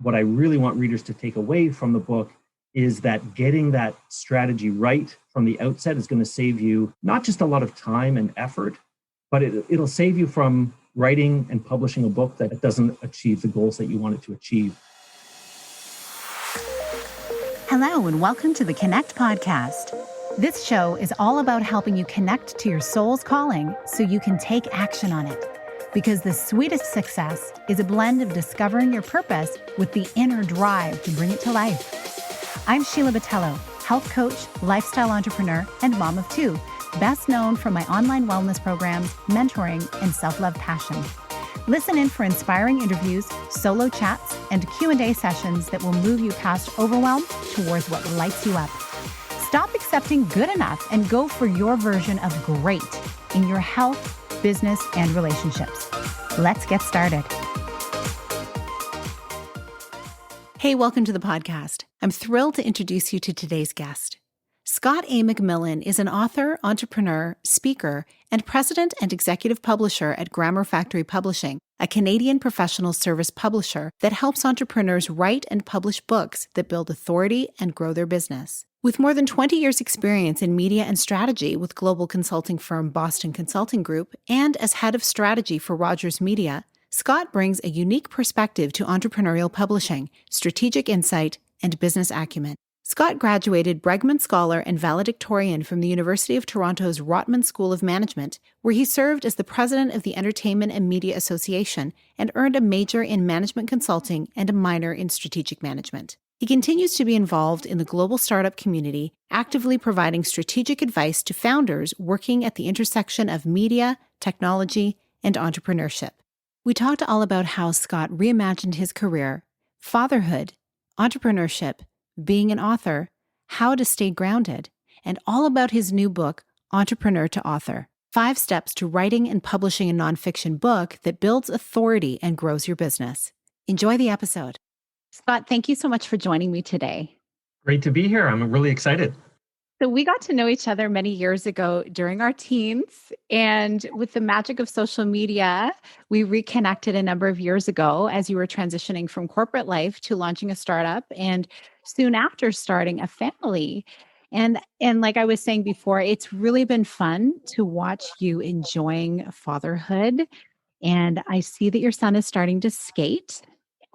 what I really want readers to take away from the book is that getting that strategy right from the outset is going to save you not just a lot of time and effort, but it'll save you from writing and publishing a book that doesn't achieve the goals that you want it to achieve. Hello, and welcome to the Connect podcast. This show is all about helping you connect to your soul's calling so you can take action on it. Because the sweetest success is a blend of discovering your purpose with the inner drive to bring it to life. I'm Sheila Botello, health coach, lifestyle entrepreneur, and mom of two, best known for my online wellness programs, mentoring, and self-love passion. Listen in for inspiring interviews, solo chats, and Q&A sessions that will move you past overwhelm towards what lights you up. Stop accepting good enough and go for your version of great in your health, business, and relationships. Let's get started. Hey, welcome to the podcast. I'm thrilled to introduce you to today's guest. Scott A. McMillan is an author, entrepreneur, speaker, and president and executive publisher at Grammar Factory Publishing, a Canadian professional service publisher that helps entrepreneurs write and publish books that build authority and grow their business. With more than 20 years' experience in media and strategy with global consulting firm Boston Consulting Group and as head of strategy for Rogers Media, Scott brings a unique perspective to entrepreneurial publishing, strategic insight, and business acumen. Scott graduated Bregman Scholar and valedictorian from the University of Toronto's Rotman School of Management, where he served as the president of the Entertainment and Media Association and earned a major in management consulting and a minor in strategic management. He continues to be involved in the global startup community, actively providing strategic advice to founders working at the intersection of media, technology, and entrepreneurship. We talked all about how Scott reimagined his career, fatherhood, entrepreneurship, being an author, how to stay grounded, and all about his new book, Entrepreneur to Author: 5 Steps to Writing and Publishing a Nonfiction Book that Builds Authority and Grows Your Business. Enjoy the episode. Scott, thank you so much for joining me today. Great to be here. I'm really excited. So we got to know each other many years ago during our teens, and with the magic of social media, we reconnected a number of years ago as you were transitioning from corporate life to launching a startup and soon after starting a family. And like I was saying before, it's really been fun to watch you enjoying fatherhood. And I see that your son is starting to skate.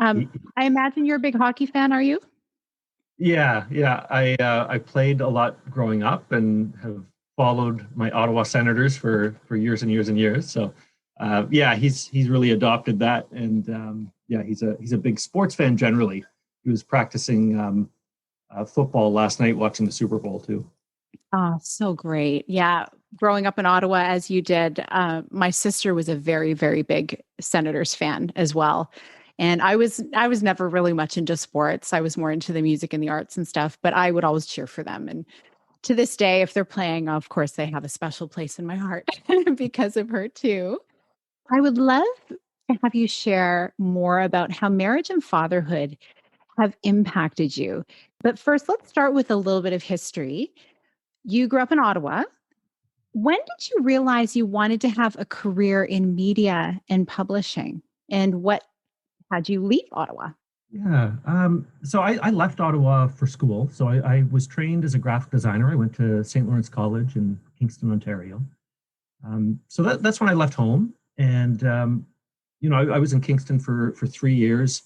I imagine you're a big hockey fan, are you? Yeah. I played a lot growing up and have followed my Ottawa Senators for years and years and years. So, he's really adopted that, and he's a big sports fan generally. He was practicing football last night, watching the Super Bowl too. Oh, so great! Yeah, growing up in Ottawa as you did, my sister was a very, very big Senators fan as well. And I was never really much into sports. I was more into the music and the arts and stuff, but I would always cheer for them. And to this day, if they're playing, of course, they have a special place in my heart because of her too. I would love to have you share more about how marriage and fatherhood have impacted you. But first, let's start with a little bit of history. You grew up in Ottawa. When did you realize you wanted to have a career in media and publishing? And what had you leave Ottawa? Yeah. So I left Ottawa for school. So I was trained as a graphic designer. I went to St. Lawrence College in Kingston, Ontario. So that's when I left home. And, I was in Kingston for 3 years,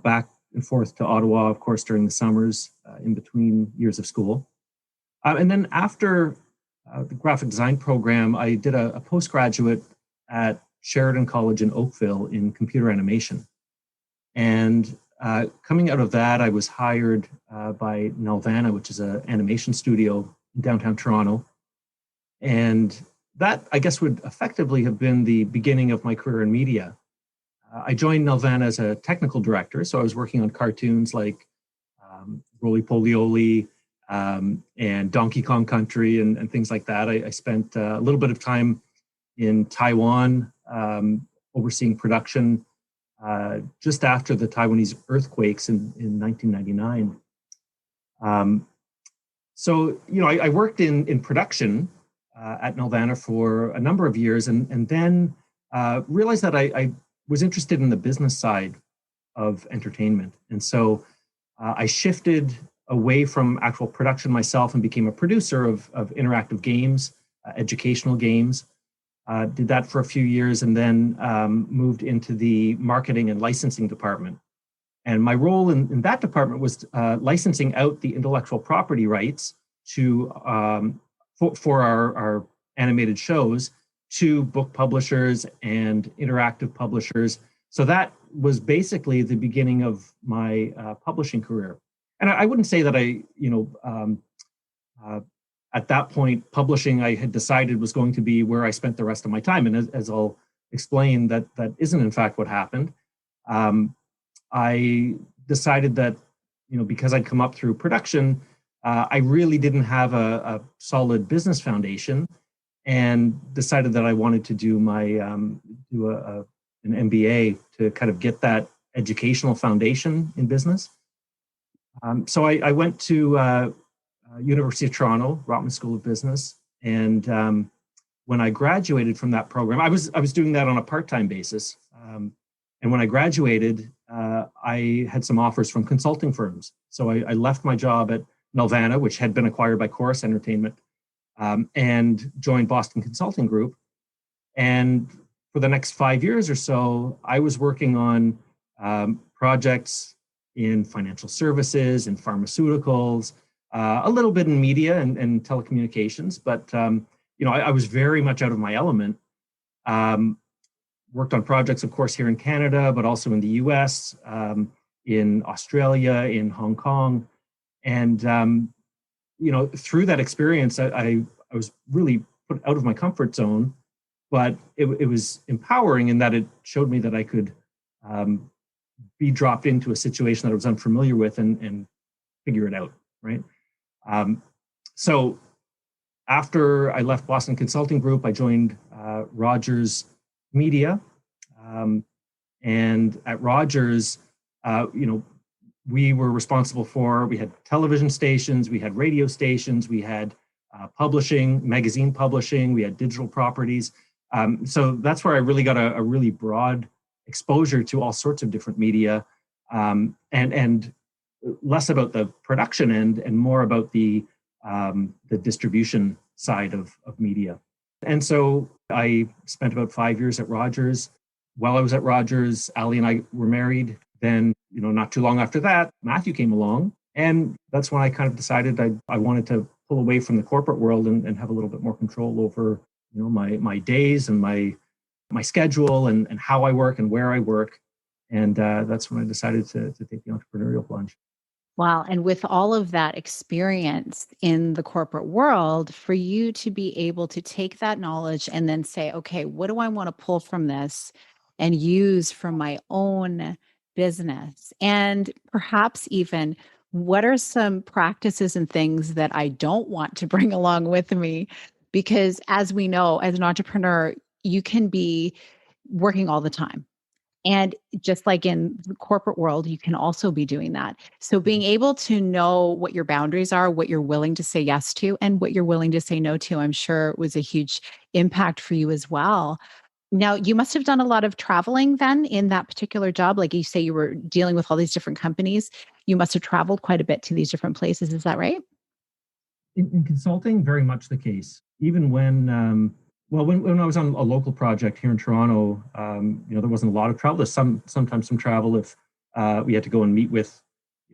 back and forth to Ottawa, of course, during the summers, in between years of school. And then after the graphic design program, I did a postgraduate at Sheridan College in Oakville in computer animation. And coming out of that, I was hired by Nelvana, which is an animation studio in downtown Toronto. And that, I guess, would effectively have been the beginning of my career in media. I joined Nelvana as a technical director, so I was working on cartoons like Roly Poly and Donkey Kong Country and things like that. I spent a little bit of time in Taiwan overseeing production just after the Taiwanese earthquakes in 1999. I worked in production at Nelvana for a number of years and then realized that I was interested in the business side of entertainment. And so I shifted away from actual production myself and became a producer of interactive games, educational games. Did that for a few years and then moved into the marketing and licensing department. And my role in that department was licensing out the intellectual property rights to for our animated shows to book publishers and interactive publishers. So that was basically the beginning of my publishing career. And I wouldn't say that at that point, publishing I had decided was going to be where I spent the rest of my time. And as I'll explain, that isn't in fact what happened. I decided that, because I'd come up through production, I really didn't have a solid business foundation, and decided that I wanted to do an MBA to kind of get that educational foundation in business. So I went to University of Toronto, Rotman School of Business, and when I graduated from that program, I was doing that on a part-time basis. And when I graduated, I had some offers from consulting firms. So I left my job at Nelvana, which had been acquired by Chorus Entertainment, and joined Boston Consulting Group. And for the next 5 years or so, I was working on projects in financial services and pharmaceuticals, a little bit in media and telecommunications, but I was very much out of my element. Worked on projects, of course, here in Canada, but also in the US, in Australia, in Hong Kong. And, through that experience, I was really put out of my comfort zone, but it was empowering in that it showed me that I could be dropped into a situation that I was unfamiliar with and figure it out, right? So after I left Boston Consulting Group, I joined Rogers Media. And at Rogers, we were responsible we had television stations, we had radio stations, we had publishing, magazine publishing, we had digital properties. So that's where I really got a really broad exposure to all sorts of different media, and less about the production end and more about the distribution side of media. And so I spent about 5 years at Rogers. While I was at Rogers, Ali and I were married. Then, not too long after that, Matthew came along. And that's when I kind of decided I wanted to pull away from the corporate world and have a little bit more control over, my days and my schedule and how I work and where I work. And that's when I decided to take the entrepreneurial plunge. Wow. And with all of that experience in the corporate world, for you to be able to take that knowledge and then say, okay, what do I want to pull from this and use for my own business? And perhaps even what are some practices and things that I don't want to bring along with me? Because as we know, as an entrepreneur, you can be working all the time. And just like in the corporate world, you can also be doing that. So being able to know what your boundaries are, what you're willing to say yes to, and what you're willing to say no to, I'm sure was a huge impact for you as well. Now, you must have done a lot of traveling then in that particular job. Like you say, you were dealing with all these different companies. You must have traveled quite a bit to these different places. Is that right? In consulting, very much the case. Even when when I was on a local project here in Toronto, there wasn't a lot of travel. There's sometimes some travel if we had to go and meet with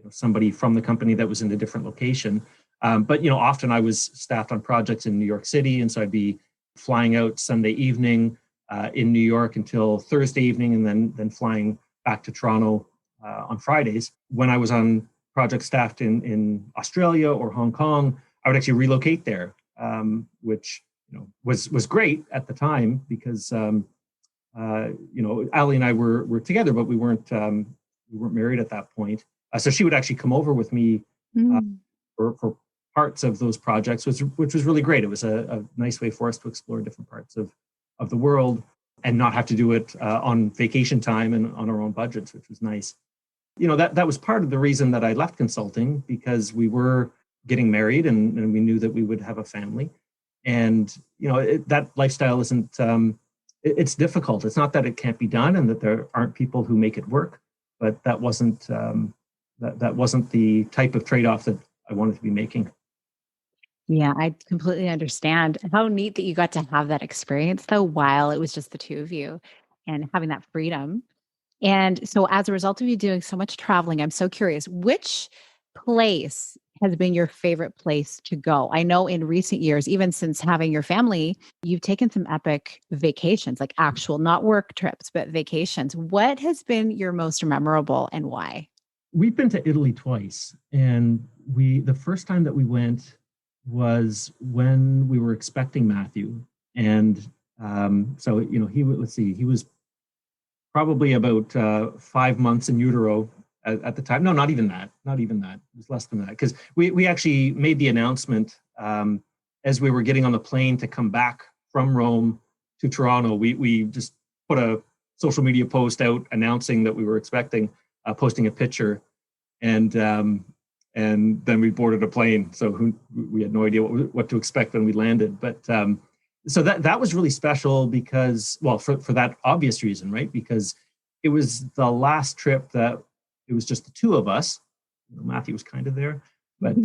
somebody from the company that was in a different location. But often I was staffed on projects in New York City, and so I'd be flying out Sunday evening in New York until Thursday evening, and then flying back to Toronto on Fridays. When I was on project staffed in Australia or Hong Kong, I would actually relocate there, which was great at the time because Ali and I were together, but we weren't married at that point. So she would actually come over with me for parts of those projects, which was really great. It was a nice way for us to explore different parts of the world and not have to do it on vacation time and on our own budgets, which was nice. That was part of the reason that I left consulting, because we were getting married and we knew that we would have a family. And, that lifestyle isn't, it's difficult. It's not that it can't be done and that there aren't people who make it work, but that wasn't that wasn't the type of trade-off that I wanted to be making. Yeah, I completely understand. How neat that you got to have that experience though while it was just the two of you and having that freedom. And so as a result of you doing so much traveling, I'm so curious, which place has been your favorite place to go? I know in recent years, even since having your family, you've taken some epic vacations, like actual, not work trips, but vacations. What has been your most memorable and why? We've been to Italy twice, and the first time that we went was when we were expecting Matthew, and so let's see, he was probably about 5 months in utero at the time. No, not even that. Not even that. It was less than that, because we actually made the announcement as we were getting on the plane to come back from Rome to Toronto. We just put a social media post out announcing that we were expecting, posting a picture, and then we boarded a plane. So we had no idea what to expect when we landed. But so that was really special because, well, for that obvious reason, right? Because it was the last trip that it was just the two of us. Matthew was kind of there, but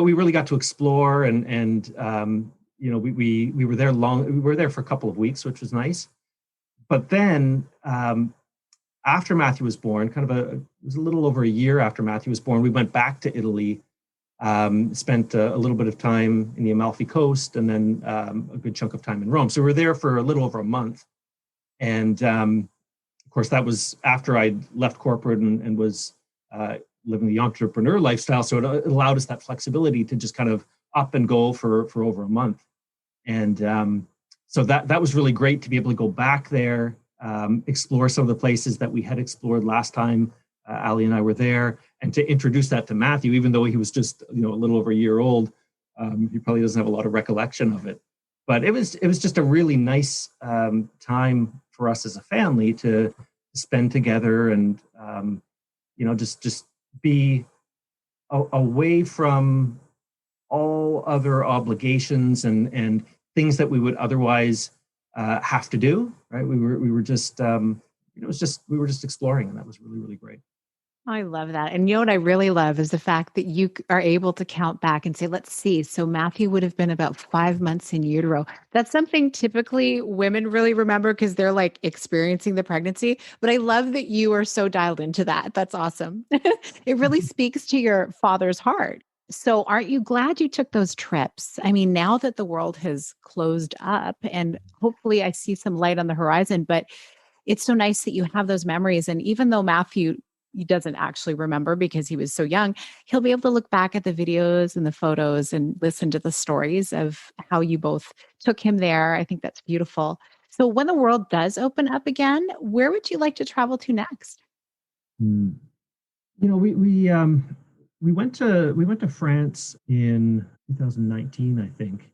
we really got to explore, and we were there long. We were there for a couple of weeks, which was nice. But then after Matthew was born, it was a little over a year after Matthew was born, we went back to Italy. Spent a little bit of time in the Amalfi Coast, and then a good chunk of time in Rome. So we were there for a little over a month. And of course, that was after I'd left corporate and was living the entrepreneur lifestyle. So it allowed us that flexibility to just kind of up and go for over a month. And so that was really great to be able to go back there, explore some of the places that we had explored last time Ali and I were there, and to introduce that to Matthew, even though he was just a little over a year old. He probably doesn't have a lot of recollection of it, but it was just a really nice time for us as a family to spend together, and just be away from all other obligations and things that we would otherwise have to do. Right? We were just we were just exploring, and that was really, really great. I love that. And you know what I really love is the fact that you are able to count back and say, let's see. So Matthew would have been about 5 months in utero. That's something typically women really remember because they're like experiencing the pregnancy. But I love that you are so dialed into that. That's awesome. It really speaks to your father's heart. So aren't you glad you took those trips? I mean, now that the world has closed up and hopefully I see some light on the horizon, but it's so nice that you have those memories. And even though Matthew, he doesn't actually remember because he was so young, he'll be able to look back at the videos and the photos and listen to the stories of how you both took him there. I think that's beautiful. So when the world does open up again, where would you like to travel to next? Mm. We went to France in 2019, I think.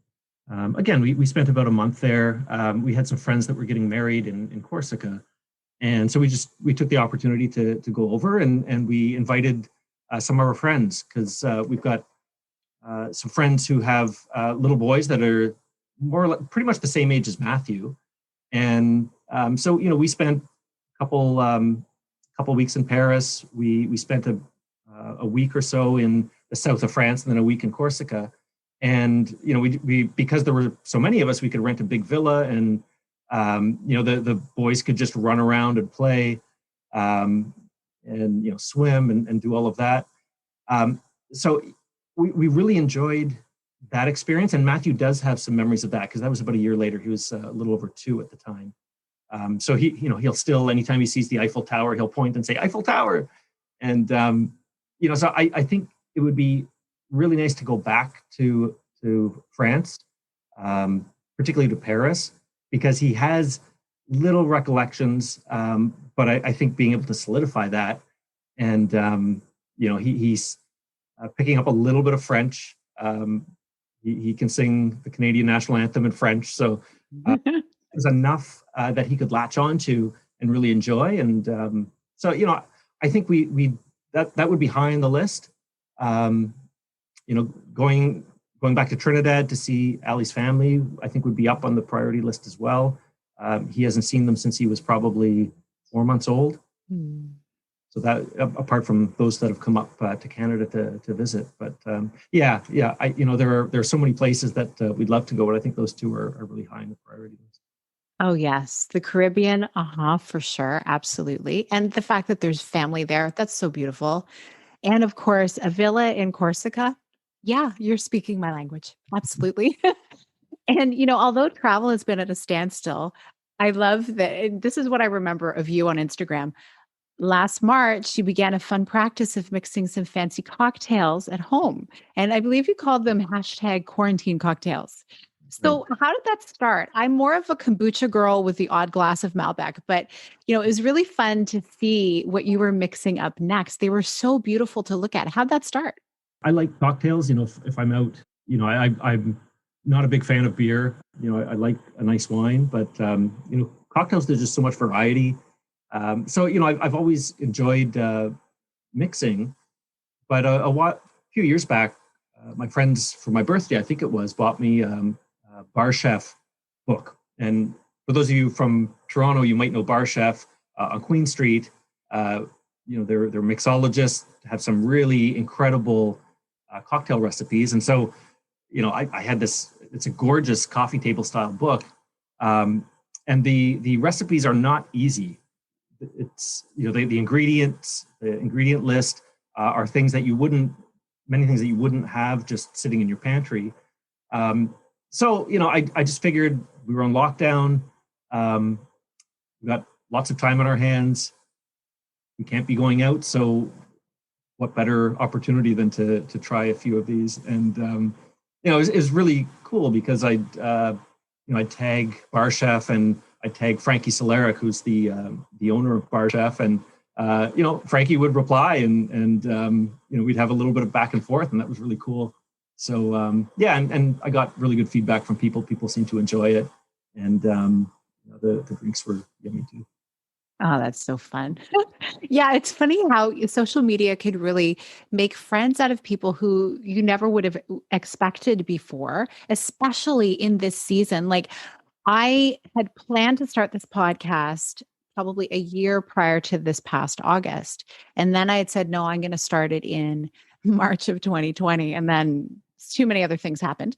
Again, we spent about a month there. We had some friends that were getting married in Corsica. And so we took the opportunity to go over, and we invited some of our friends, because we've got some friends who have little boys that are pretty much the same age as Matthew. And so we spent a couple weeks in Paris. We spent a week or so in the south of France, and then a week in Corsica. And we because there were so many of us, we could rent a big villa, and the boys could just run around and play, and swim and do all of that. So we really enjoyed that experience. And Matthew does have some memories of that, because that was about a year later. He was a little over 2 at the time. So he'll still, anytime he sees the Eiffel Tower, he'll point and say Eiffel Tower. And so I think it would be really nice to go back to France, particularly to Paris, because he has little recollections, but I think being able to solidify that, and he's picking up a little bit of French. He can sing the Canadian national anthem in French, so there's enough that he could latch on to and really enjoy. And so I think that would be high on the list. Going back to Trinidad to see Ali's family, I think would be up on the priority list as well. He hasn't seen them since he was probably 4 months old. Hmm. So that, apart from those that have come up to Canada to visit, but there are so many places that we'd love to go, but I think those two are really high in the priority list. Oh, yes. The Caribbean, for sure. Absolutely. And the fact that there's family there, that's so beautiful. And of course, a villa in Corsica. Yeah, you're speaking my language. Absolutely. And, although travel has been at a standstill, I love that. And this is what I remember of you on Instagram. Last March, you began a fun practice of mixing some fancy cocktails at home. And I believe you called them hashtag quarantine cocktails. Right. So, how did that start? I'm more of a kombucha girl with the odd glass of Malbec, but it was really fun to see what you were mixing up next. They were so beautiful to look at. How'd that start? I like cocktails. If I'm out, I'm not a big fan of beer. I like a nice wine, but cocktails, there's just so much variety. I've always enjoyed mixing, but few years back, my friends for my birthday, I think it was, bought me a Bar Chef book. And for those of you from Toronto, you might know Bar Chef on Queen Street. They're mixologists, have some really incredible cocktail recipes. And so, I had this. It's a gorgeous coffee table style book, and the recipes are not easy. It's the ingredients, the ingredient list are many things that you wouldn't have just sitting in your pantry. I just figured we were on lockdown. We got lots of time on our hands. We can't be going out, so what better opportunity than to try a few of these? And it was really cool because I'd tag Bar Chef and I'd tag Frankie Soleric, who's the owner of Bar Chef, and Frankie would reply, and we'd have a little bit of back and forth, and that was really cool. So and I got really good feedback from people. People seemed to enjoy it, and the drinks were yummy too. Oh, that's so fun. Yeah, it's funny how social media could really make friends out of people who you never would have expected before, especially in this season. Like, I had planned to start this podcast probably a year prior to this past August. And then I had said, no, I'm going to start it in March of 2020. And then too many other things happened.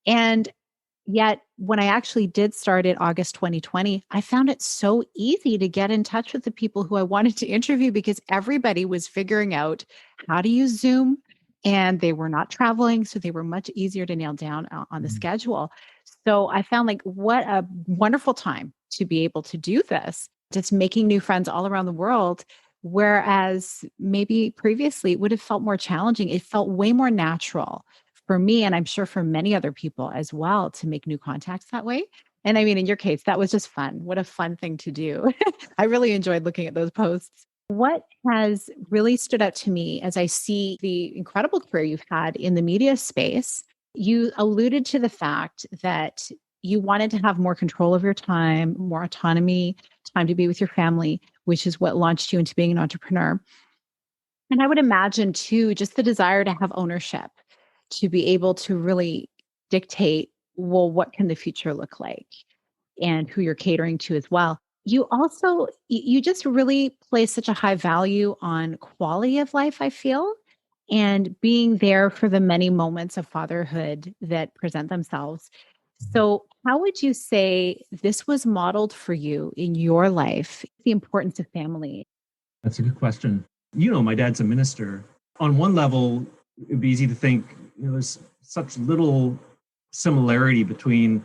And yet, when I actually did start in August 2020, I found it so easy to get in touch with the people who I wanted to interview because everybody was figuring out how to use Zoom and they were not traveling. So they were much easier to nail down on the schedule. So I found like what a wonderful time to be able to do this, just making new friends all around the world. Whereas maybe previously it would have felt more challenging. It felt way more natural for me, and I'm sure for many other people as well, to make new contacts that way. And I mean, in your case, that was just fun. What a fun thing to do. I really enjoyed looking at those posts. What has really stood out to me as I see the incredible career you've had in the media space, you alluded to the fact that you wanted to have more control of your time, more autonomy, time to be with your family, which is what launched you into being an entrepreneur. And I would imagine too, just the desire to have ownership, to be able to really dictate, well, what can the future look like and who you're catering to as well. You also, you just really place such a high value on quality of life, I feel, and being there for the many moments of fatherhood that present themselves. So, how would you say this was modeled for you in your life, the importance of family? That's a good question. My dad's a minister. On one level, it'd be easy to think, there's such little similarity between,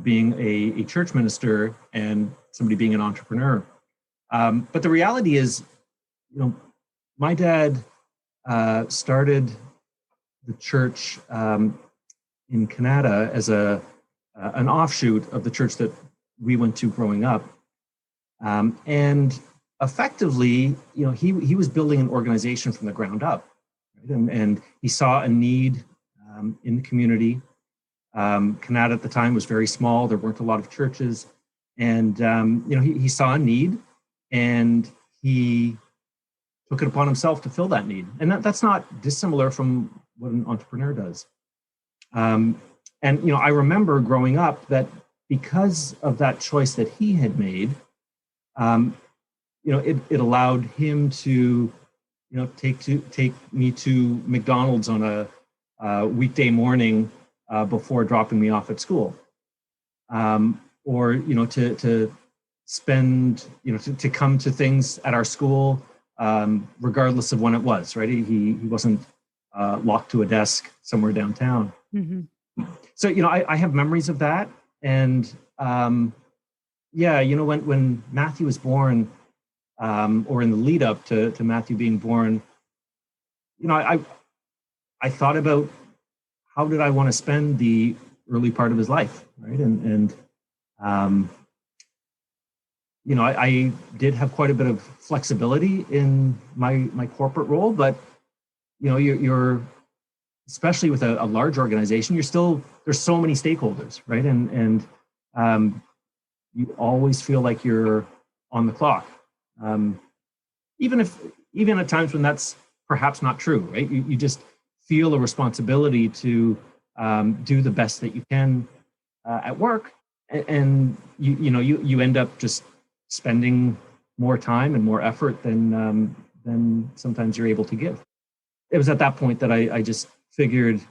being a church minister and somebody being an entrepreneur. But the reality is, my dad started the church in Canada as an offshoot of the church that we went to growing up. And effectively, he was building an organization from the ground up, right? And he saw a need in the community. Canada at the time was very small. There weren't a lot of churches. And, he saw a need and he took it upon himself to fill that need. And that's not dissimilar from what an entrepreneur does. I remember growing up that because of that choice that he had made, it allowed him to, take me to McDonald's on a weekday morning before dropping me off at school, or to spend, to come to things at our school, regardless of when it was. Right, he wasn't locked to a desk somewhere downtown. Mm-hmm. So I have memories of that, and when Matthew was born, or in the lead up to Matthew being born, I thought about how did I want to spend the early part of his life, right? I did have quite a bit of flexibility in my corporate role, but you're especially with a large organization, there's so many stakeholders, right? And you always feel like you're on the clock, even at times when that's perhaps not true, right? You just feel a responsibility to do the best that you can at work, and you end up just spending more time and more effort than sometimes you're able to give. It was at that point that I just figured,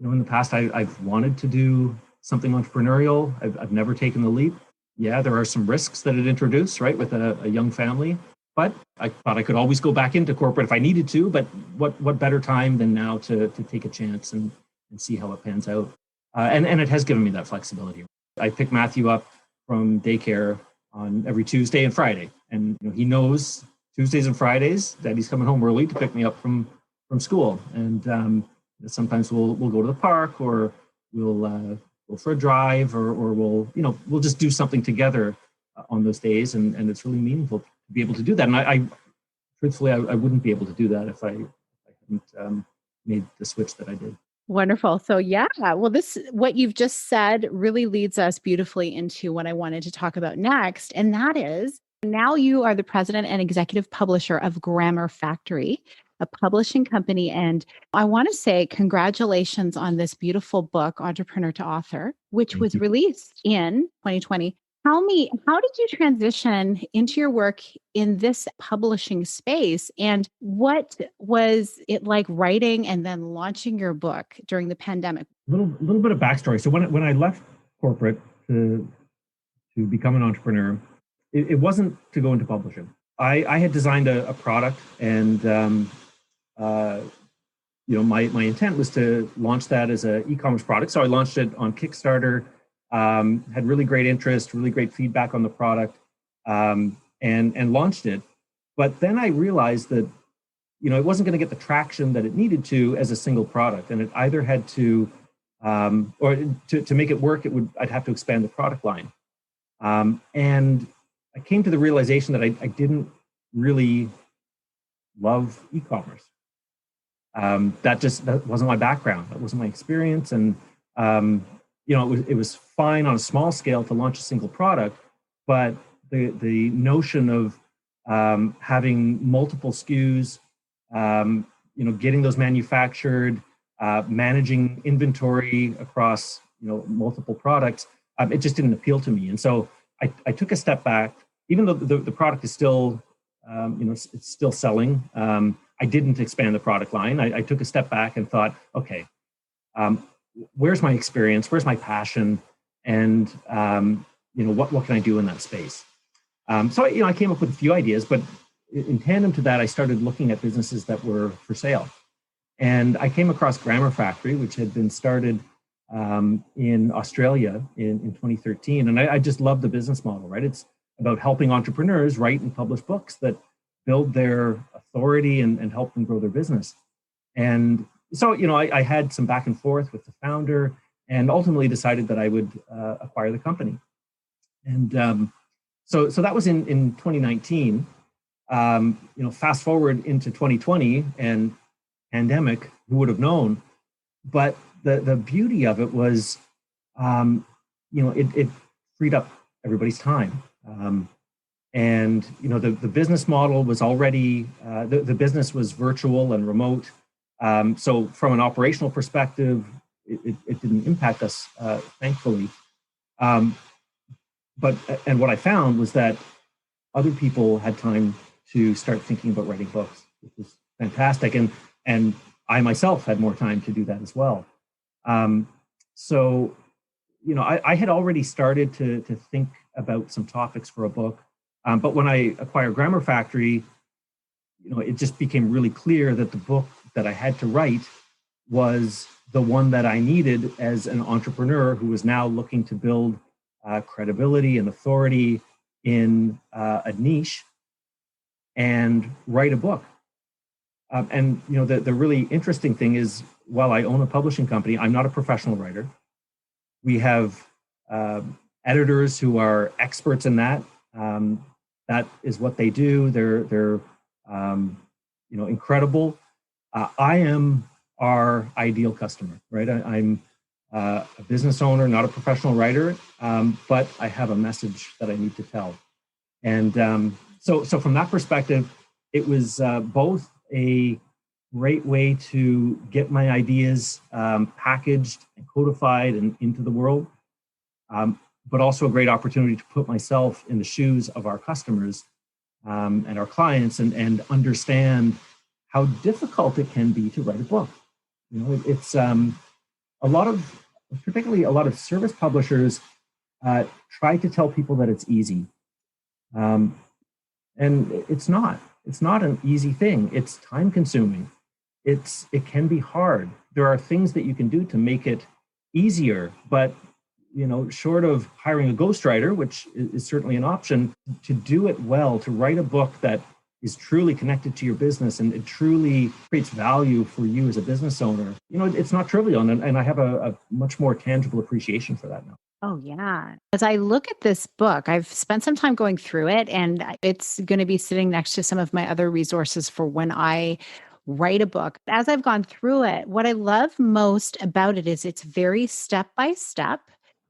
in the past I've wanted to do something entrepreneurial. I've never taken the leap. Yeah, there are some risks that it introduced, right, with a young family. But I thought I could always go back into corporate if I needed to. But what better time than now to take a chance and see how it pans out? And it has given me that flexibility. I pick Matthew up from daycare on every Tuesday and Friday, and he knows Tuesdays and Fridays that he's coming home early to pick me up from school. And sometimes we'll go to the park, or we'll go for a drive, or we'll just do something together on those days, and it's really meaningful to be able to do that. And I truthfully, I wouldn't be able to do that if I hadn't made the switch that I did. Wonderful. So what you've just said really leads us beautifully into what I wanted to talk about next. And that is, now you are the president and executive publisher of Grammar Factory, a publishing company. And I want to say congratulations on this beautiful book, Entrepreneur to Author, which was released in 2020. Tell me, how did you transition into your work in this publishing space? And what was it like writing and then launching your book during the pandemic? A little bit of backstory. So when I left corporate to become an entrepreneur, it wasn't to go into publishing. I had designed a product, and my intent was to launch that as an e-commerce product. So I launched it on Kickstarter. Had really great interest, really great feedback on the product, and launched it. But then I realized that, it wasn't going to get the traction that it needed to as a single product, and it either had to, or to make it work, I'd have to expand the product line. And I came to the realization that I didn't really love e-commerce. That wasn't my background. That wasn't my experience, and it was fine on a small scale to launch a single product, but the notion of having multiple SKUs, getting those manufactured, managing inventory across multiple products, it just didn't appeal to me. And so I took a step back, even though the product is still, it's still selling. I didn't expand the product line. I took a step back and thought, okay, where's my experience? Where's my passion? And what can I do in that space? So I came up with a few ideas, but in tandem to that, I started looking at businesses that were for sale. And I came across Grammar Factory, which had been started in Australia in 2013. And I just love the business model, right? It's about helping entrepreneurs write and publish books that build their authority and help them grow their business. And so, I had some back and forth with the founder, and ultimately decided that I would acquire the company. And so that was in 2019. Fast forward into 2020 and pandemic, who would have known? But the beauty of it was, it freed up everybody's time. And the business model was already, the business was virtual and remote. So from an operational perspective, it didn't impact us, thankfully. But what I found was that other people had time to start thinking about writing books, which was fantastic. And I myself had more time to do that as well. Um, so, I had already started to think about some topics for a book. But when I acquired Grammar Factory, it just became really clear that the book that I had to write was the one that I needed as an entrepreneur who was now looking to build credibility and authority in a niche and write a book. And the really interesting thing is, while I own a publishing company, I'm not a professional writer. We have editors who are experts in that. That is what they do. They're incredible. I am our ideal customer, right? I'm a business owner, not a professional writer, but I have a message that I need to tell. And so from that perspective, it was both a great way to get my ideas packaged and codified and into the world, but also a great opportunity to put myself in the shoes of our customers and our clients and understand how difficult it can be to write a book. It's particularly a lot of service publishers try to tell people that it's easy. And it's not. It's not an easy thing. It's time consuming. It can be hard. There are things that you can do to make it easier, but short of hiring a ghostwriter, which is certainly an option, to do it well, to write a book that is truly connected to your business and it truly creates value for you as a business owner, it's not trivial. And I have a much more tangible appreciation for that now. Oh, yeah. As I look at this book, I've spent some time going through it, and it's going to be sitting next to some of my other resources for when I write a book. As I've gone through it, what I love most about it is it's very step by step,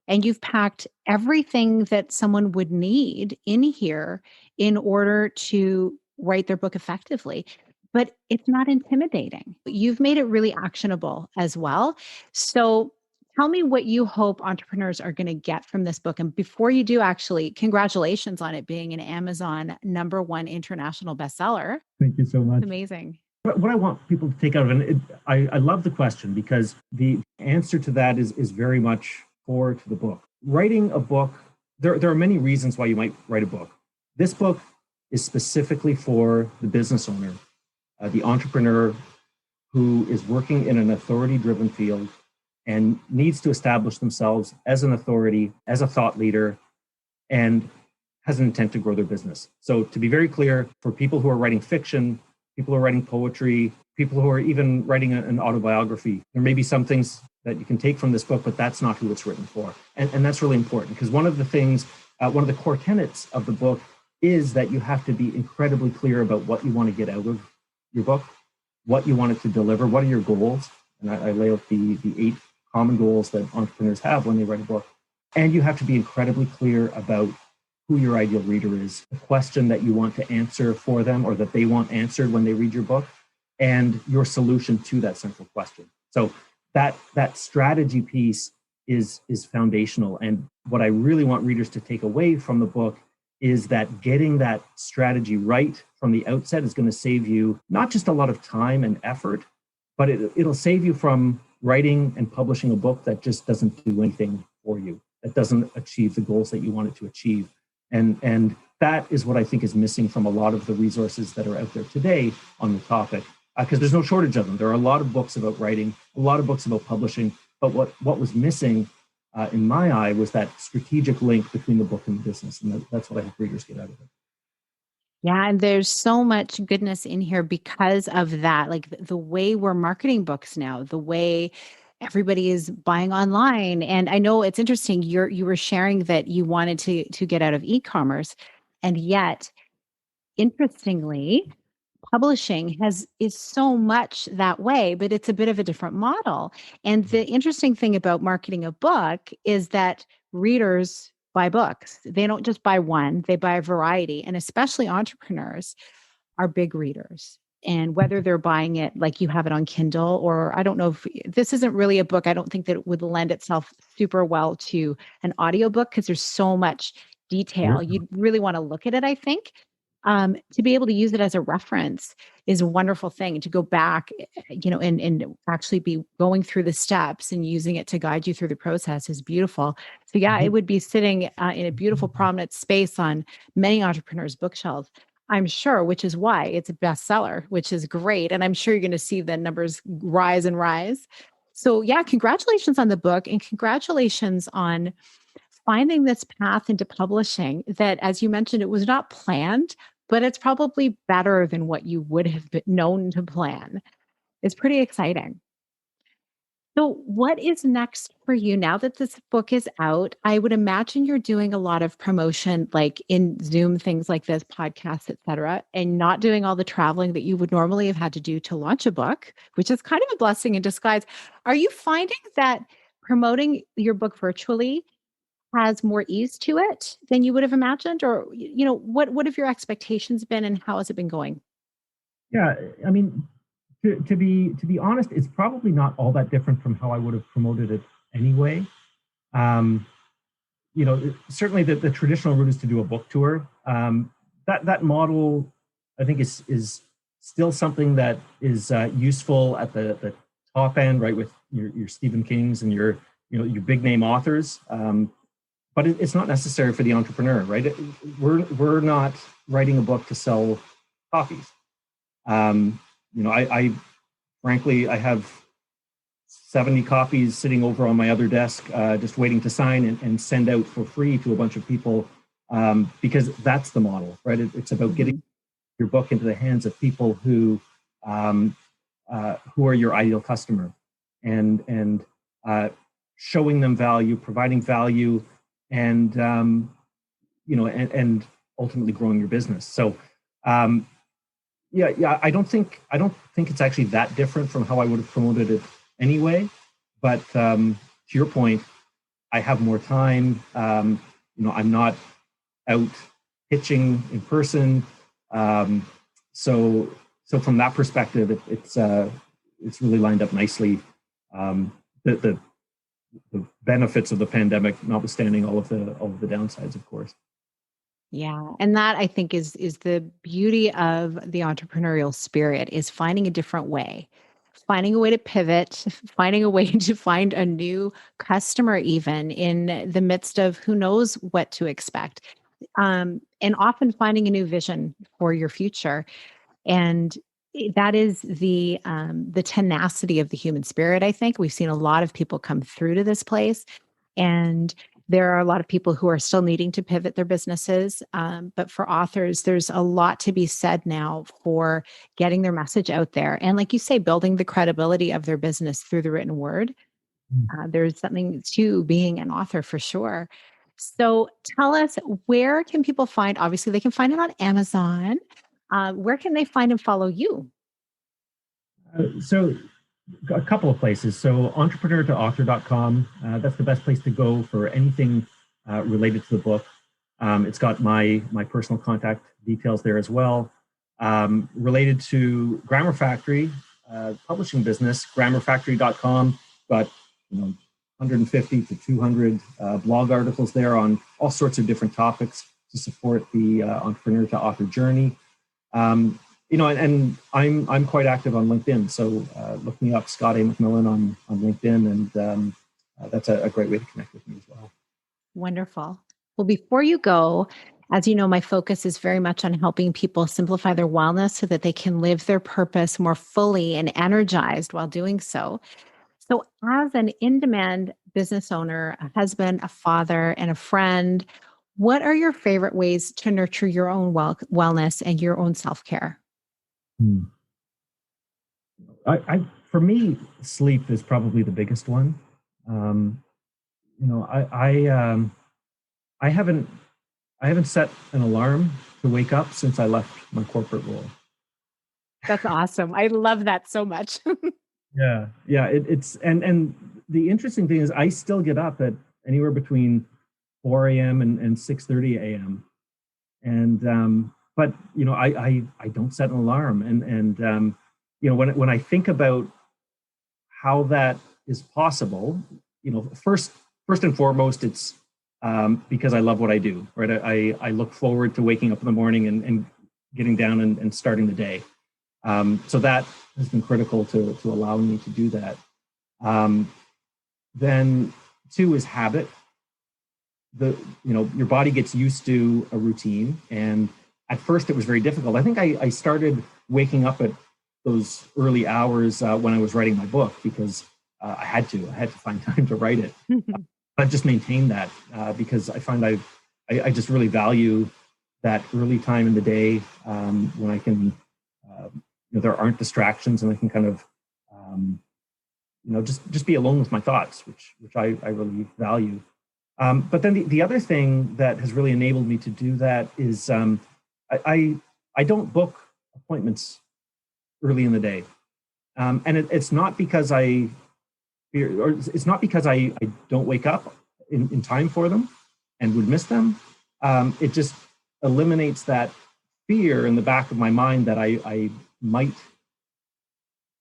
and you've packed everything that someone would need in here in order to write their book effectively. But it's not intimidating. You've made it really actionable as well. So tell me what you hope entrepreneurs are going to get from this book. And before you do, actually, congratulations on it being an Amazon #1 international bestseller. Thank you so much. It's amazing. What I want people to take out of it, and I love the question because the answer to that is very much core to the book. Writing a book, there are many reasons why you might write a book. This book is specifically for the business owner, the entrepreneur who is working in an authority-driven field and needs to establish themselves as an authority, as a thought leader, and has an intent to grow their business. So to be very clear, for people who are writing fiction, people who are writing poetry, people who are even writing an autobiography, there may be some things that you can take from this book, but that's not who it's written for. And that's really important because one of the things, one of the core tenets of the book is that you have to be incredibly clear about what you want to get out of your book, what you want it to deliver, what are your goals. And I lay out the 8 common goals that entrepreneurs have when they write a book. And you have to be incredibly clear about who your ideal reader is, the question that you want to answer for them or that they want answered when they read your book, and your solution to that central question. So that strategy piece is foundational. And what I really want readers to take away from the book is that getting that strategy right from the outset is going to save you not just a lot of time and effort, but it'll save you from writing and publishing a book that just doesn't do anything for you, that doesn't achieve the goals that you want it to achieve. And that is what I think is missing from a lot of the resources that are out there today on the topic, because there's no shortage of them. There are a lot of books about writing, a lot of books about publishing, but what was missing in my eye was that strategic link between the book and the business. And that's what I hope readers get out of it. Yeah, and there's so much goodness in here because of that. Like the way we're marketing books now, the way everybody is buying online. And I know it's interesting. You were sharing that you wanted to get out of e-commerce, and yet, interestingly, publishing is so much that way, but it's a bit of a different model. And the interesting thing about marketing a book is that readers buy books. They don't just buy one, they buy a variety. And especially entrepreneurs are big readers. And whether they're buying it like you have it on Kindle, or I don't know if this isn't really a book, I don't think that it would lend itself super well to an audiobook because there's so much detail. You'd really want to look at it, I think. To be able to use it as a reference is a wonderful thing to go back, and actually be going through the steps and using it to guide you through the process is beautiful. So yeah, it would be sitting in a beautiful prominent space on many entrepreneurs' bookshelves, I'm sure, which is why it's a bestseller, which is great. And I'm sure you're going to see the numbers rise and rise. So yeah, congratulations on the book and congratulations on finding this path into publishing that, as you mentioned, it was not planned, but it's probably better than what you would have been known to plan. It's pretty exciting. So, what is next for you now that this book is out? I would imagine you're doing a lot of promotion, like in Zoom, things like this, podcasts, et cetera, and not doing all the traveling that you would normally have had to do to launch a book, which is kind of a blessing in disguise. Are you finding that promoting your book virtually has more ease to it than you would have imagined? Or, what have your expectations been and how has it been going? Yeah, I mean, to be honest, it's probably not all that different from how I would have promoted it anyway. Um, Certainly the traditional route is to do a book tour. That model, I think, is still something that is useful at the top end, right, with your Stephen Kings and your big name authors. But it's not necessary for the entrepreneur, right? We're not writing a book to sell copies. I frankly, I have 70 copies sitting over on my other desk, just waiting to sign and send out for free to a bunch of people, because that's the model, right? It's about getting your book into the hands of people who are your ideal customer, and showing them value, providing value, and and ultimately growing your business. So. Yeah, I don't think it's actually that different from how I would have promoted it anyway. But to your point, I have more time. I'm not out pitching in person. So from that perspective, it's really lined up nicely. The benefits of the pandemic, notwithstanding all of the downsides, of course. Yeah. And that I think is the beauty of the entrepreneurial spirit is finding a different way, finding a way to pivot, finding a way to find a new customer, even in the midst of who knows what to expect. And often finding a new vision for your future. And that is the tenacity of the human spirit. I think we've seen a lot of people come through to this place, and there are a lot of people who are still needing to pivot their businesses. But for authors, there's a lot to be said now for getting their message out there. And like you say, building the credibility of their business through the written word. There's something to being an author for sure. So tell us, where can people find, obviously they can find it on Amazon. Where can they find and follow you? So a couple of places. So entrepreneur-to-author.com, that's the best place to go for anything related to the book. It's got my personal contact details there as well. Related to Grammar Factory, publishing business, grammarfactory.com, got 150 to 200 blog articles there on all sorts of different topics to support the entrepreneur-to-author journey. And I'm quite active on LinkedIn. So look me up, Scott A. McMillan on LinkedIn, and that's a great way to connect with me as well. Wonderful. Well, before you go, as you know, my focus is very much on helping people simplify their wellness so that they can live their purpose more fully and energized while doing so. So, as an in demand business owner, a husband, a father, and a friend, what are your favorite ways to nurture your own wellness and your own self care? Hmm. For me, sleep is probably the biggest one. Um, I haven't set an alarm to wake up since I left my corporate role. That's awesome. I love that so much. Yeah. It's and the interesting thing is I still get up at anywhere between 4 a.m. and 6:30 a.m. And but I don't set an alarm, and when I think about how that is possible, first and foremost, it's because I love what I do, right? I look forward to waking up in the morning and getting down and starting the day. So that has been critical to allowing me to do that. Then 2 is habit. Your body gets used to a routine, and at first it was very difficult. I think I started waking up at those early hours when I was writing my book because I had to find time to write it. I've just maintained that because I find I just really value that early time in the day when I can, there aren't distractions and I can kind of, just be alone with my thoughts, which I really value. But then the other thing that has really enabled me to do that is I don't book appointments early in the day. And it's not because I don't wake up in time for them and would miss them. It just eliminates that fear in the back of my mind that I might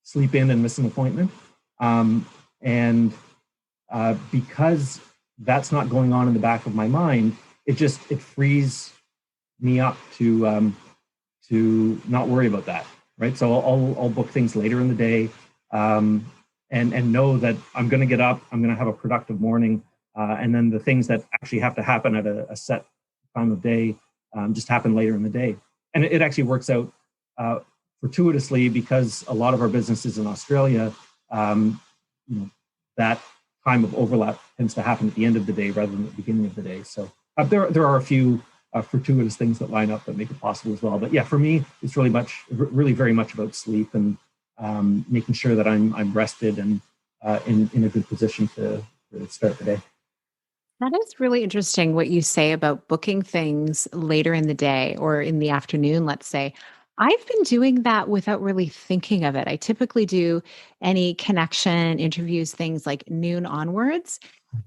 sleep in and miss an appointment. Because that's not going on in the back of my mind, it frees me up to not worry about that, right? So I'll book things later in the day, and know that I'm going to get up, I'm going to have a productive morning, and then the things that actually have to happen at a set time of day just happen later in the day. And it actually works out fortuitously because a lot of our businesses in Australia, that time of overlap tends to happen at the end of the day rather than at the beginning of the day. So there are a few fortuitous things that line up that make it possible as well. But yeah, for me, it's really very much about sleep and making sure that I'm rested and in a good position to start the day. That is really interesting what you say about booking things later in the day or in the afternoon, let's say. I've been doing that without really thinking of it. I typically do any connection interviews, things like noon onwards.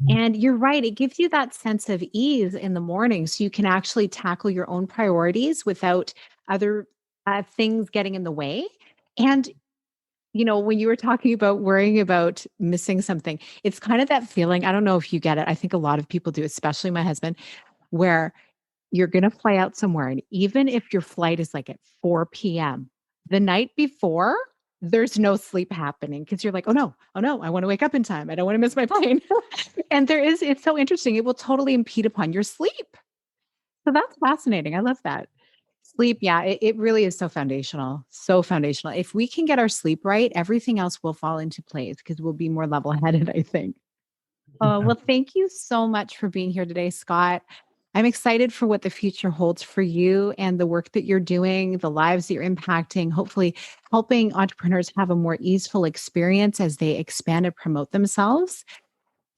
And you're right, it gives you that sense of ease in the morning so you can actually tackle your own priorities without other things getting in the way. And when you were talking about worrying about missing something, it's kind of that feeling. I don't know if you get it. I think a lot of people do, especially my husband, where you're going to fly out somewhere. And even if your flight is like at 4 p.m., the night before, there's no sleep happening because you're like, oh no, I want to wake up in time. I don't want to miss my plane. And it's so interesting. It will totally impede upon your sleep. So that's fascinating. I love that. Sleep, yeah, it really is so foundational. So foundational. If we can get our sleep right, everything else will fall into place because we'll be more level-headed, I think. Well, thank you so much for being here today, Scott. I'm excited for what the future holds for you and the work that you're doing, the lives that you're impacting, hopefully helping entrepreneurs have a more easeful experience as they expand and promote themselves.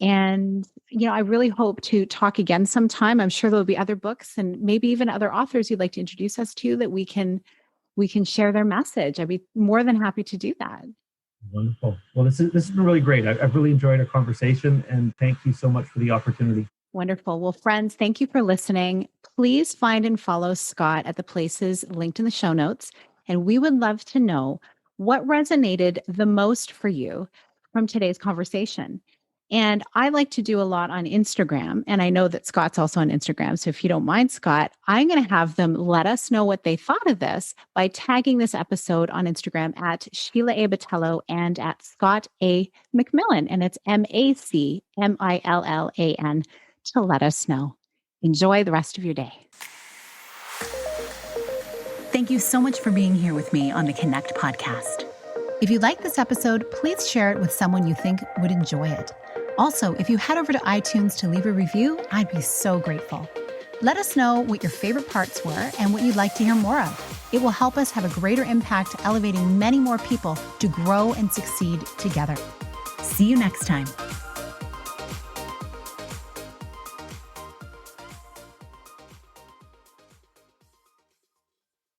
And, I really hope to talk again sometime. I'm sure there'll be other books and maybe even other authors you'd like to introduce us to that we can share their message. I'd be more than happy to do that. Wonderful. Well, this has been really great. I've really enjoyed our conversation, and thank you so much for the opportunity. Wonderful. Well, friends, thank you for listening. Please find and follow Scott at the places linked in the show notes. And we would love to know what resonated the most for you from today's conversation. And I like to do a lot on Instagram. And I know that Scott's also on Instagram. So if you don't mind, Scott, I'm going to have them let us know what they thought of this by tagging this episode on Instagram at Sheila A. Botello and at Scott A. McMillan. And it's MacMillan to let us know. Enjoy the rest of your day. Thank you so much for being here with me on the Connect podcast. If you like this episode, please share it with someone you think would enjoy it. Also, if you head over to iTunes to leave a review, I'd be so grateful. Let us know what your favorite parts were and what you'd like to hear more of. It will help us have a greater impact, elevating many more people to grow and succeed together. See you next time.